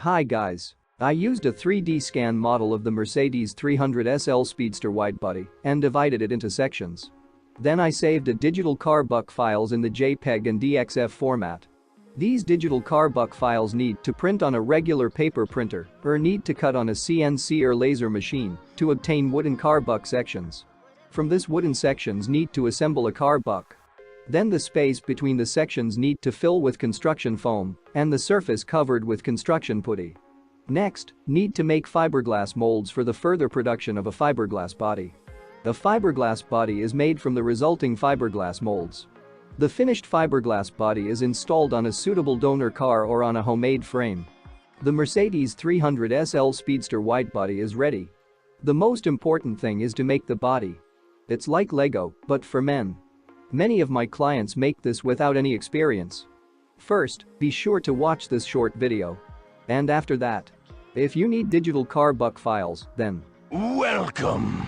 Hi guys. I used a 3D scan model of the Mercedes 300SL Speedster Widebody and divided it into sections. Then I saved a digital car buck files in the JPEG and DXF format. These digital car buck files need to print on a regular paper printer or need to cut on a CNC or laser machine to obtain wooden car buck sections. From this wooden sections need to assemble a car buck. Then the space between the sections need to fill with construction foam and the surface covered with construction putty. Next, need to make fiberglass molds for the further production of a fiberglass body. The fiberglass body is made from the resulting fiberglass molds. The finished fiberglass body is installed on a suitable donor car or on a homemade frame. The Mercedes 300SL Speedster Widebody is ready. The most important thing is to make the body. It's like Lego, but for men. Many of my clients make this without any experience. First, be sure to watch this short video. And after that, if you need digital car buck files, then Welcome.